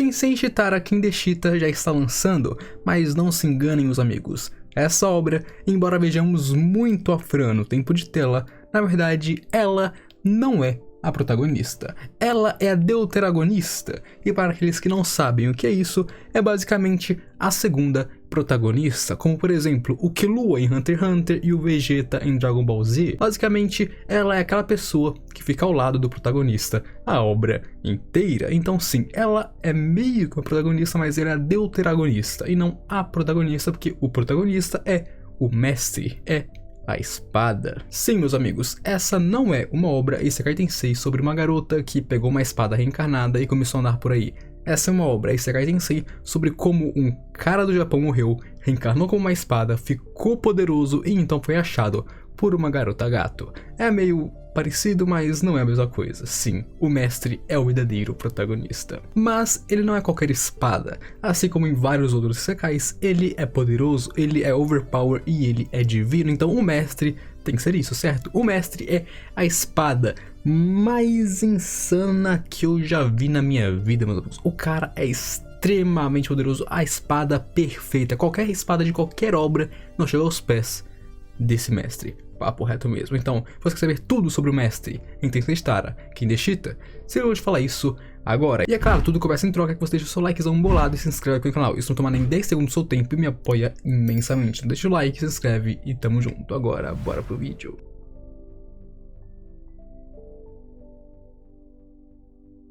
Tensei Shitara Kindeshita já está lançando, mas não se enganem os amigos. Essa obra, embora vejamos muito a Fran no tempo de tela, na verdade ela não é a protagonista. Ela é a deuteragonista, e para aqueles que não sabem o que é isso, é basicamente a segunda protagonista, como por exemplo o Killua em Hunter x Hunter e o Vegeta em Dragon Ball Z. Basicamente, ela é aquela pessoa que fica ao lado do protagonista a obra inteira. Então sim, ela é meio que uma protagonista, mas ela é a deuteragonista e não a protagonista, porque o protagonista é o mestre, é a espada. Sim, meus amigos, essa não é uma obra Isekai Tensei sobre uma garota que pegou uma espada reencarnada e começou a andar por aí. Essa é uma obra Isekai Tensei sobre como um cara do Japão morreu, reencarnou como uma espada, ficou poderoso e então foi achado por uma garota gato. É meio parecido, mas não é a mesma coisa. Sim, o mestre é o verdadeiro protagonista. Mas ele não é qualquer espada. Assim como em vários outros isekais, ele é poderoso, ele é overpower e ele é divino. Então o mestre tem que ser isso, certo? O mestre é a espada mais insana que eu já vi na minha vida, meus amigos. O cara é extremamente poderoso, a espada perfeita. Qualquer espada de qualquer obra não chega aos pés desse mestre. Papo reto mesmo. Então, se você quer saber tudo sobre o mestre em Tensei Shitara Kindeshita, se eu vou te falar isso agora. E é claro, tudo começa em troca que você deixa o seu likezão bolado e se inscreve aqui no canal. Isso não toma nem 10 segundos do seu tempo e me apoia imensamente. Então deixa o like, se inscreve e tamo junto. Agora, bora pro vídeo.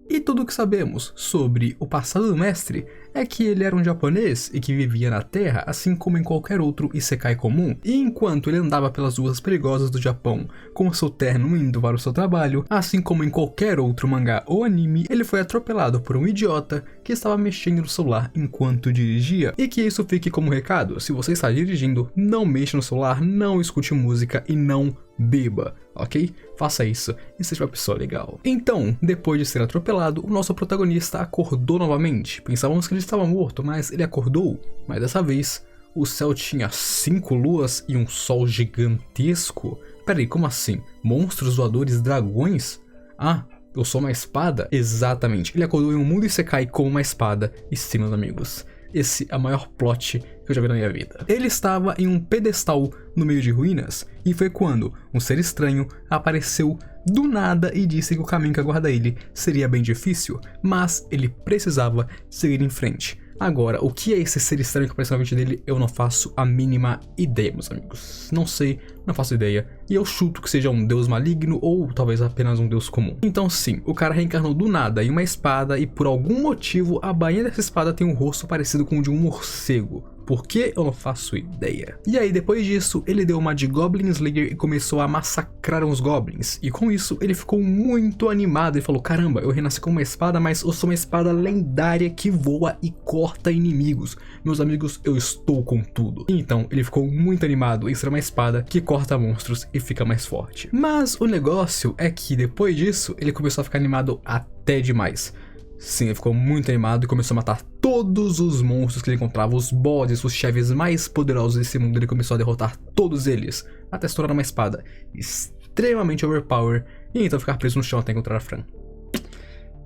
E tudo o que sabemos sobre o passado do mestre é que ele era um japonês e que vivia na Terra, assim como em qualquer outro isekai comum. E enquanto ele andava pelas ruas perigosas do Japão com o seu terno indo para o seu trabalho, assim como em qualquer outro mangá ou anime, ele foi atropelado por um idiota que estava mexendo no celular enquanto dirigia. E que isso fique como recado: se você está dirigindo, não mexa no celular, não escute música e não beba, ok? Faça isso e seja uma pessoa legal. Então, depois de ser atropelado, o nosso protagonista acordou novamente. Pensávamos que ele estava morto, mas ele acordou. Mas dessa vez, o céu tinha 5 luas e um sol gigantesco. Peraí, como assim? Monstros voadores dragões? Ah, eu sou uma espada? Exatamente, ele acordou em um mundo isekai como uma espada. E sim, meus amigos, esse é o maior plot que eu já vi na minha vida. Ele estava em um pedestal no meio de ruínas, e foi quando um ser estranho apareceu do nada e disse que o caminho que aguarda ele seria bem difícil, mas ele precisava seguir em frente. Agora, o que é esse ser estranho que apareceu na frente dele, eu não faço a mínima ideia, meus amigos. Não sei, não faço ideia. E eu chuto que seja um deus maligno ou talvez apenas um deus comum. Então sim, o cara reencarnou do nada em uma espada e por algum motivo a bainha dessa espada tem um rosto parecido com o de um morcego. Por que? Eu não faço ideia. E aí, depois disso, ele deu uma de Goblin Slayer e começou a massacrar uns goblins. E com isso, ele ficou muito animado e falou: caramba, eu renasci com uma espada, mas eu sou uma espada lendária que voa e corta inimigos. Meus amigos, eu estou com tudo. Então, ele ficou muito animado em ser uma espada que corta monstros e fica mais forte. Mas o negócio é que depois disso, ele começou a ficar animado até demais. Sim, ele ficou muito animado e começou a matar todos os monstros que ele encontrava, os bosses, os chefes mais poderosos desse mundo. Ele começou a derrotar todos eles, até se tornar uma espada extremamente overpower e então ficar preso no chão até encontrar a Fran.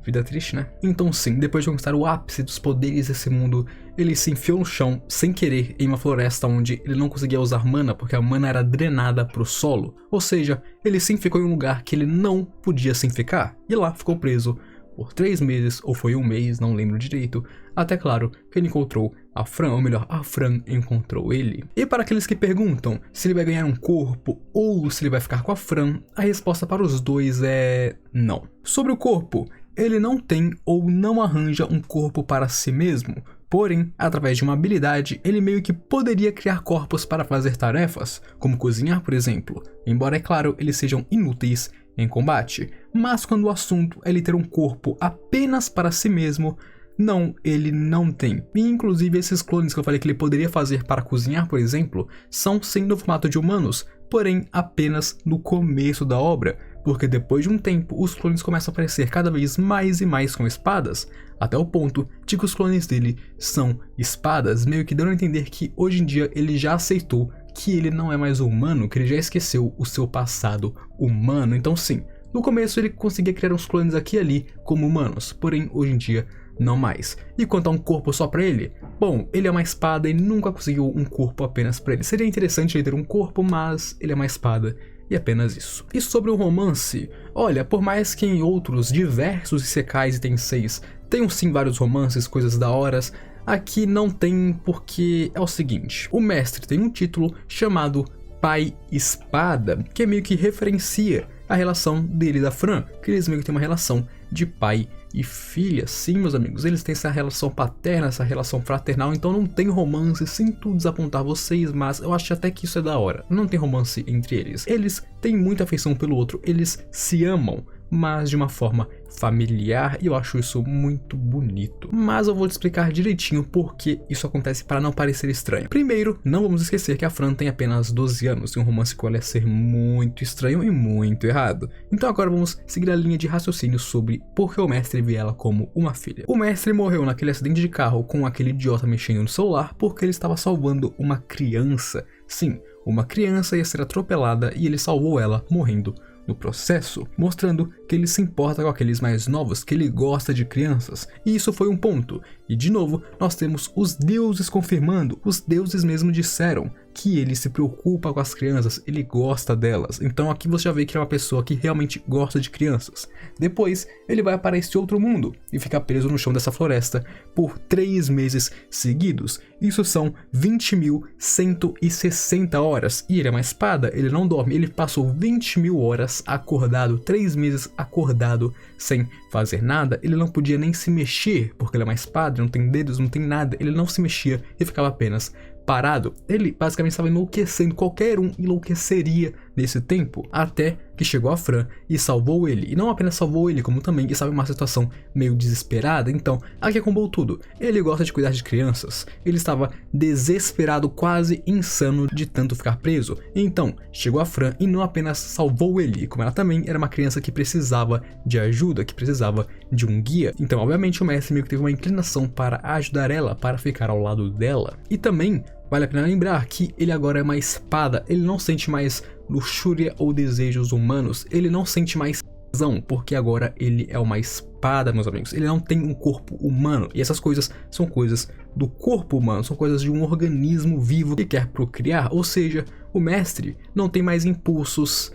Vida triste, né? Então sim, depois de conquistar o ápice dos poderes desse mundo, ele se enfiou no chão, sem querer, em uma floresta onde ele não conseguia usar mana, porque a mana era drenada pro solo. Ou seja, ele se ficou em um lugar que ele não podia se ficar, e lá ficou preso por 3 meses, ou foi 1 mês, não lembro direito, até claro que ele encontrou a Fran, ou melhor, a Fran encontrou ele. E para aqueles que perguntam se ele vai ganhar um corpo ou se ele vai ficar com a Fran, a resposta para os dois é não. Sobre o corpo, ele não tem ou não arranja um corpo para si mesmo, porém, através de uma habilidade, ele meio que poderia criar corpos para fazer tarefas, como cozinhar, por exemplo, embora, é claro, eles sejam inúteis em combate. Mas quando o assunto é ele ter um corpo apenas para si mesmo, não, ele não tem. E inclusive esses clones que eu falei que ele poderia fazer para cozinhar, por exemplo, são sim no formato de humanos, porém apenas no começo da obra, porque depois de um tempo os clones começam a aparecer cada vez mais e mais com espadas, até o ponto de que os clones dele são espadas, meio que dando a entender que hoje em dia ele já aceitou que ele não é mais humano, que ele já esqueceu o seu passado humano. Então sim, no começo ele conseguia criar uns clones aqui e ali como humanos, porém hoje em dia não mais. E quanto a um corpo só pra ele? Bom, ele é uma espada e nunca conseguiu um corpo apenas pra ele. Seria interessante ele ter um corpo, mas ele é uma espada. E apenas isso. E sobre o romance, olha, por mais que em outros diversos isekais e tenseis tenham sim vários romances, coisas da horas, aqui não tem porque é o seguinte, o mestre tem um título chamado Pai Espada, que meio que referencia a relação dele e da Fran, que eles meio que têm uma relação de pai e filha. Sim, meus amigos, eles têm essa relação paterna, essa relação fraternal, então não tem romance, sinto desapontar vocês, mas eu acho até que isso é da hora. Não tem romance entre eles. Eles têm muita afeição pelo outro, eles se amam, mas de uma forma familiar, e eu acho isso muito bonito. Mas eu vou te explicar direitinho por que isso acontece para não parecer estranho. Primeiro, não vamos esquecer que a Fran tem apenas 12 anos e um romance com ela ia ser muito estranho e muito errado. Então agora vamos seguir a linha de raciocínio sobre por que o mestre vê ela como uma filha. O mestre morreu naquele acidente de carro com aquele idiota mexendo no celular porque ele estava salvando uma criança. Sim, uma criança ia ser atropelada e ele salvou ela morrendo no processo, mostrando que ele se importa com aqueles mais novos, que ele gosta de crianças, e isso foi um ponto. E de novo, nós temos os deuses confirmando, os deuses mesmo disseram que ele se preocupa com as crianças, ele gosta delas. Então aqui você já vê que é uma pessoa que realmente gosta de crianças. Depois, ele vai para este outro mundo e fica preso no chão dessa floresta por 3 meses seguidos. Isso são 20.160 horas. E ele é uma espada, ele não dorme, ele passou 20.000 horas acordado, 3 meses acordado, sem fazer nada. Ele não podia nem se mexer, porque ele é uma espada, não tem dedos, não tem nada. Ele não se mexia e ficava apenas parado. Ele basicamente estava enlouquecendo, qualquer um enlouqueceria nesse tempo, até que chegou a Fran e salvou ele. E não apenas salvou ele, como também estava em uma situação meio desesperada. Então, aqui acabou tudo. Ele gosta de cuidar de crianças, ele estava desesperado, quase insano de tanto ficar preso. Então, chegou a Fran e não apenas salvou ele, como ela também era uma criança que precisava de ajuda, que precisava de um guia. Então, obviamente, o mestre meio que teve uma inclinação para ajudar ela, para ficar ao lado dela. E também vale a pena lembrar que ele agora é uma espada, ele não sente mais luxúria ou desejos humanos, ele não sente mais tesão, porque agora ele é uma espada, meus amigos. Ele não tem um corpo humano, e essas coisas são coisas do corpo humano, são coisas de um organismo vivo que quer procriar, ou seja, o mestre não tem mais impulsos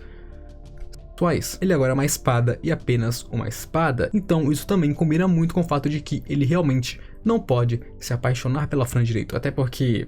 sexuais. Ele agora é uma espada e apenas uma espada. Então isso também combina muito com o fato de que ele realmente não pode se apaixonar pela Fran direito, até porque,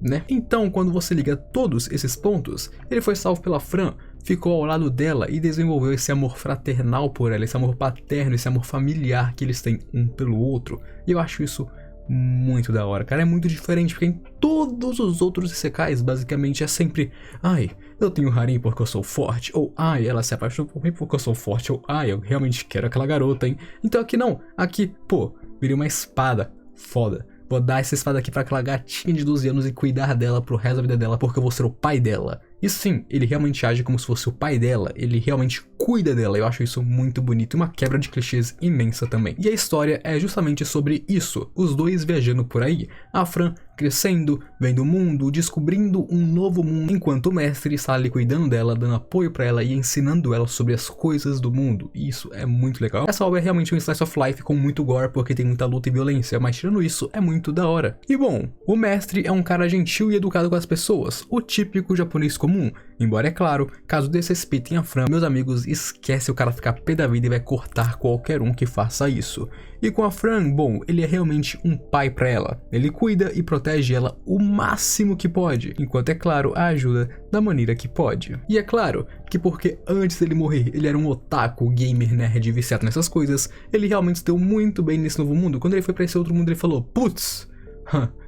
né? Então, quando você liga todos esses pontos, ele foi salvo pela Fran, ficou ao lado dela e desenvolveu esse amor fraternal por ela, esse amor paterno, esse amor familiar que eles têm um pelo outro. E eu acho isso muito da hora, cara. É muito diferente, porque em todos os outros isekais, basicamente, é sempre: ai, eu tenho harem porque eu sou forte, ou ai, ela se apaixonou por mim porque eu sou forte, ou ai, eu realmente quero aquela garota, hein. Então aqui não, aqui, pô, virei uma espada foda. Vou dar essa espada aqui pra aquela gatinha de 12 anos e cuidar dela pro resto da vida dela, porque eu vou ser o pai dela. E sim, ele realmente age como se fosse o pai dela, ele realmente cuida dela. Eu acho isso muito bonito e uma quebra de clichês imensa também. E a história é justamente sobre isso, os dois viajando por aí, a Fran crescendo, vendo o mundo, descobrindo um novo mundo, enquanto o mestre está ali cuidando dela, dando apoio pra ela e ensinando ela sobre as coisas do mundo. E isso é muito legal. Essa obra é realmente um slice of life com muito gore, porque tem muita luta e violência, mas tirando isso, é muito da hora. E bom, o mestre é um cara gentil e educado com as pessoas, o típico japonês comum. Embora, é claro, caso desrespeitem a Fran, meus amigos, esquece, o cara ficar pé da vida e vai cortar qualquer um que faça isso. E com a Fran, bom, ele é realmente um pai pra ela. Ele cuida e protege ela o máximo que pode, enquanto, é claro, a ajuda da maneira que pode. E é claro que porque antes dele morrer, ele era um otaku, gamer, nerd, viciado nessas coisas, ele realmente deu muito bem nesse novo mundo. Quando ele foi pra esse outro mundo, ele falou: putz,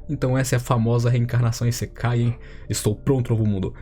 então essa é a famosa reencarnação Isekai, hein? Estou pronto, novo mundo,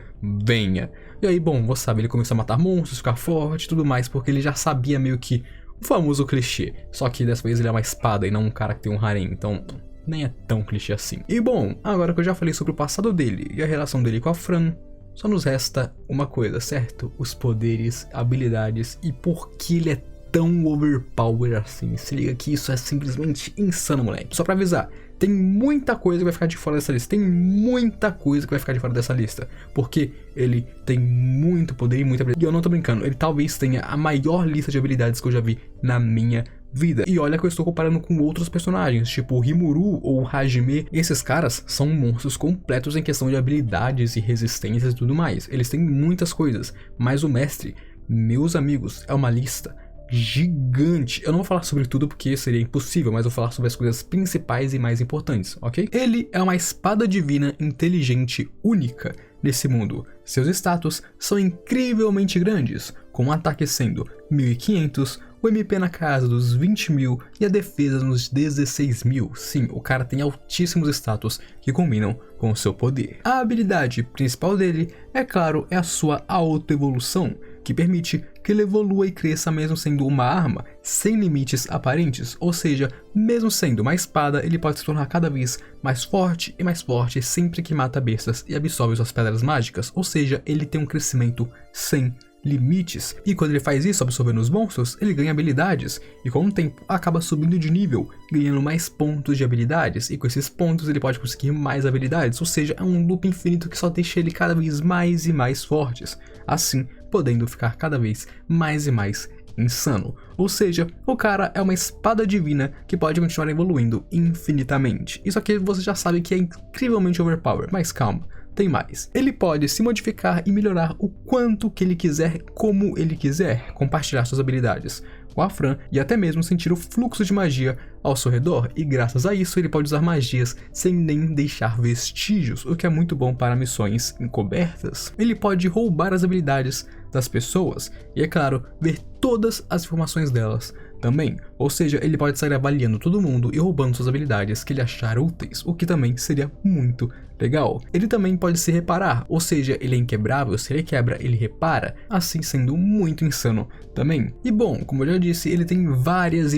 venha. E aí, bom, você sabe, ele começou a matar monstros, ficar forte e tudo mais, porque ele já sabia meio que o famoso clichê. Só que dessa vez ele é uma espada e não um cara que tem um harem, então nem é tão clichê assim. E bom, agora que eu já falei sobre o passado dele e a relação dele com a Fran, só nos resta uma coisa, certo? Os poderes, habilidades e por que ele é tão overpower assim. Se liga que isso é simplesmente insano, moleque. Só pra avisar, tem muita coisa que vai ficar de fora dessa lista. Tem muita coisa que vai ficar de fora dessa lista. Porque ele tem muito poder e muita habilidade. E eu não tô brincando, ele talvez tenha a maior lista de habilidades que eu já vi na minha vida. E olha que eu estou comparando com outros personagens, tipo o Rimuru ou o Hajime. Esses caras são monstros completos em questão de habilidades e resistências e tudo mais. Eles têm muitas coisas, mas o mestre, meus amigos, é uma lista gigante. Eu não vou falar sobre tudo porque seria impossível, mas vou falar sobre as coisas principais e mais importantes, ok? Ele é uma espada divina inteligente única nesse mundo. Seus status são incrivelmente grandes, com um ataque sendo 1500, o MP na casa dos 20.000 e a defesa nos 16.000. Sim, o cara tem altíssimos status que combinam com o seu poder. A habilidade principal dele, é claro, é a sua autoevolução, que permite que ele evolua e cresça mesmo sendo uma arma sem limites aparentes, ou seja, mesmo sendo uma espada, ele pode se tornar cada vez mais forte e mais forte sempre que mata bestas e absorve suas pedras mágicas, ou seja, ele tem um crescimento sem limites, e quando ele faz isso absorvendo os monstros, ele ganha habilidades, e com o tempo acaba subindo de nível, ganhando mais pontos de habilidades, e com esses pontos ele pode conseguir mais habilidades, ou seja, é um loop infinito que só deixa ele cada vez mais e mais fortes, assim podendo ficar cada vez mais e mais insano. Ou seja, o cara é uma espada divina que pode continuar evoluindo infinitamente. Isso aqui você já sabe que é incrivelmente overpower, mas calma. Tem mais. Ele pode se modificar e melhorar o quanto que ele quiser, como ele quiser, compartilhar suas habilidades com a Fran e até mesmo sentir o fluxo de magia ao seu redor, e graças a isso ele pode usar magias sem nem deixar vestígios, o que é muito bom para missões encobertas. Ele pode roubar as habilidades das pessoas e, é claro, ver todas as informações delas também, ou seja, ele pode sair avaliando todo mundo e roubando suas habilidades que ele achar úteis, o que também seria muito legal. Ele também pode se reparar, ou seja, ele é inquebrável, se ele quebra, ele repara, assim sendo muito insano também. E bom, como eu já disse, ele tem várias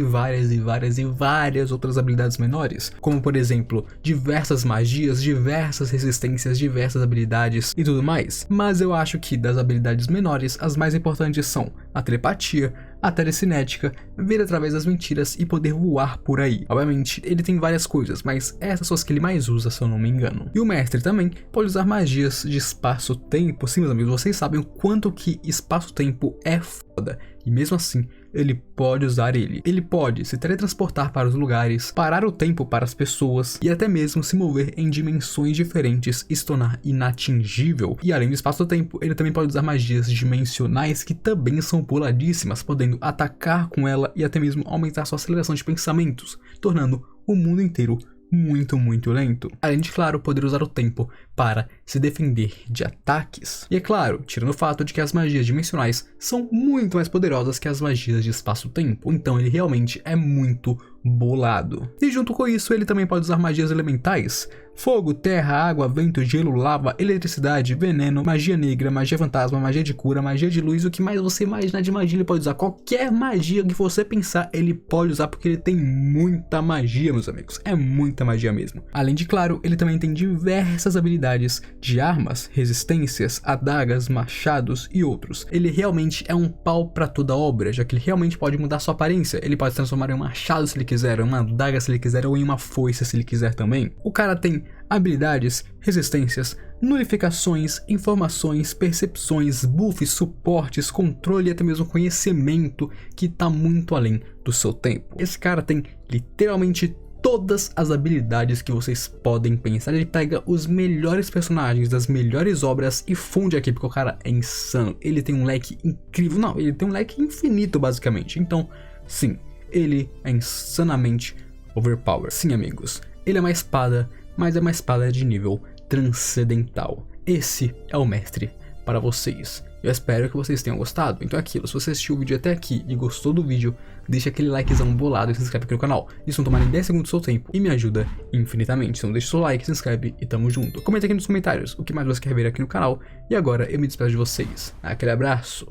outras habilidades menores, como por exemplo, diversas magias, diversas resistências, diversas habilidades e tudo mais, mas eu acho que das habilidades menores, as mais importantes são a telepatia, a telecinética, ver através das mentiras e poder voar por aí. Obviamente, ele tem várias coisas, mas essas são as que ele mais usa, se eu não me engano. E o mestre também pode usar magias de espaço-tempo. Sim, meus amigos, vocês sabem o quanto que espaço-tempo é foda. E mesmo assim, ele pode usar ele. Ele pode se teletransportar para os lugares, parar o tempo para as pessoas e até mesmo se mover em dimensões diferentes e se tornar inatingível. E além do espaço-tempo, ele também pode usar magias dimensionais que também são puladíssimas, podendo atacar com ela e até mesmo aumentar sua aceleração de pensamentos, tornando o mundo inteiro muito lento. Além de, claro, poder usar o tempo para se defender de ataques. E é claro, tirando o fato de que as magias dimensionais são muito mais poderosas que as magias de espaço-tempo, então ele realmente é muito bolado. E junto com isso, ele também pode usar magias elementais: fogo, terra, água, vento, gelo, lava, eletricidade, veneno, magia negra, magia fantasma, magia de cura, magia de luz. O que mais você imaginar de magia ele pode usar. Qualquer magia que você pensar, ele pode usar, porque ele tem muita magia, meus amigos. É muita magia mesmo. Além de, claro, ele também tem diversas habilidades de armas, resistências, adagas, machados e outros. Ele realmente é um pau pra toda obra, já que ele realmente pode mudar sua aparência. Ele pode se transformar em um machado se ele quiser, uma adaga se ele quiser, ou em uma foice se ele quiser também. O cara tem habilidades, resistências, nulificações, informações, percepções, buffs, suportes, controle e até mesmo conhecimento, que tá muito além do seu tempo. Esse cara tem literalmente todas as habilidades que vocês podem pensar. Ele pega os melhores personagens das melhores obras e funde aqui, porque o cara é insano. Ele tem um leque incrível, não, ele tem um leque infinito basicamente. Então, sim, ele é insanamente overpower. Sim, amigos, ele é uma espada, mas é uma espada de nível transcendental. Esse é o mestre para vocês. Eu espero que vocês tenham gostado. Então é aquilo, se você assistiu o vídeo até aqui e gostou do vídeo, deixa aquele likezão bolado e se inscreve aqui no canal. Isso não toma nem 10 segundos do seu tempo e me ajuda infinitamente. Então deixa o seu like, se inscreve e tamo junto. Comenta aqui nos comentários o que mais você quer ver aqui no canal. E agora eu me despeço de vocês. Aquele abraço,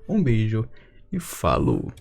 um beijo e falou!